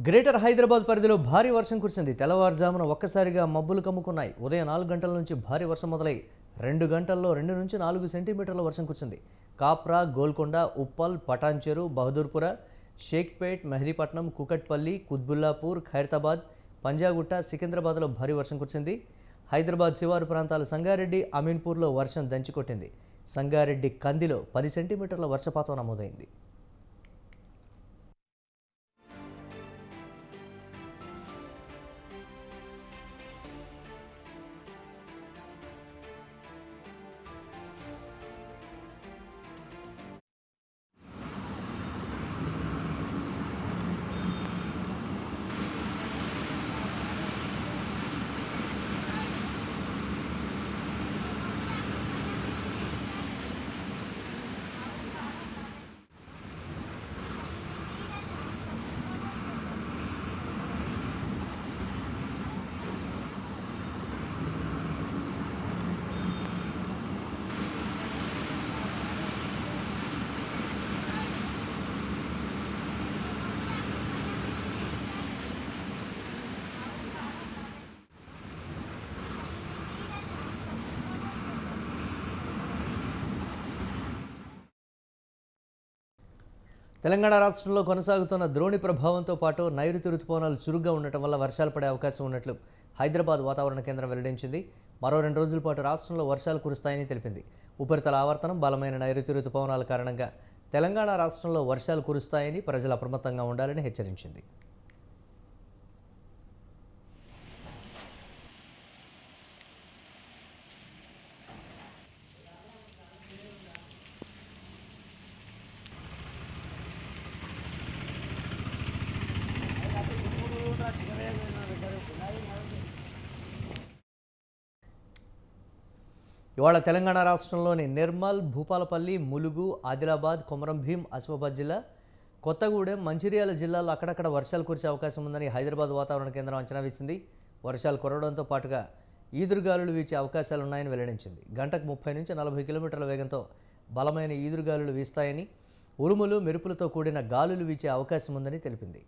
Greater Hyderabad పరిధిలో భారీ వర్షం కురిసింది. తెల్లవారుజామున ఒక్కసారిగా మబ్బులు కమ్ముకున్నాయి. ఉదయం 4 గంటల నుంచి భారీ వర్షం మొదలై 2 గంటల్లో 2 నుంచి 4 సెంటీమీటర్ల వర్షం కురిసింది. కాప్రా, గోల్కొండ, ఉప్పల్, పటాన్చెరు, బహదూర్పుర, షేక్పేట్, మెహదీపట్నం, కుకట్పల్లి, కుత్బుల్లాపూర్, ఖైరతాబాద్, పంజాగుట్ట, సికింద్రాబాద్లో భారీ వర్షం కురిసింది. హైదరాబాద్ శివారు ప్రాంతాలు సంగారెడ్డి, అమీన్పూర్లో వర్షం దంచికొట్టింది. సంగారెడ్డి కందిలో 10 సెంటీమీటర్ల వర్షపాతం నమోదైంది. తెలంగాణ రాష్ట్రంలో కొనసాగుతున్న ద్రోణి ప్రభావంతో పాటు నైరుతి రుతుపవనాలు చురుగ్గా ఉండటం వల్ల వర్షాలు పడే అవకాశం ఉన్నట్లు హైదరాబాద్ వాతావరణ కేంద్రం వెల్లడించింది. మరో 2 రోజుల పాటు రాష్ట్రంలో వర్షాలు కురుస్తాయని తెలిపింది. ఉపరితల ఆవర్తనం, బలమైన నైరుతి రుతుపవనాల కారణంగా తెలంగాణ రాష్ట్రంలో వర్షాలు కురుస్తాయని ప్రజలు అప్రమత్తంగా ఉండాలని హెచ్చరించింది. ఇవాళ తెలంగాణ రాష్ట్రంలోని నిర్మల్, భూపాలపల్లి, ములుగు, ఆదిలాబాద్, కొమరంభీం, ఆసిఫాబాద్ జిల్లా, కొత్తగూడెం, మంచిర్యాల జిల్లాల్లో అక్కడక్కడ వర్షాలు కురిసే అవకాశం ఉందని హైదరాబాద్ వాతావరణ కేంద్రం అంచనా వేసింది. వర్షాలు కురవడంతో పాటుగా ఈదురుగాలులు వీచే అవకాశాలున్నాయని వెల్లడించింది. గంటకు 30 నుంచి 40 కిలోమీటర్ల వేగంతో బలమైన ఈదురుగాలులు వీస్తాయని, ఉరుములు, మెరుపులతో కూడిన గాలులు వీచే అవకాశం ఉందని తెలిపింది.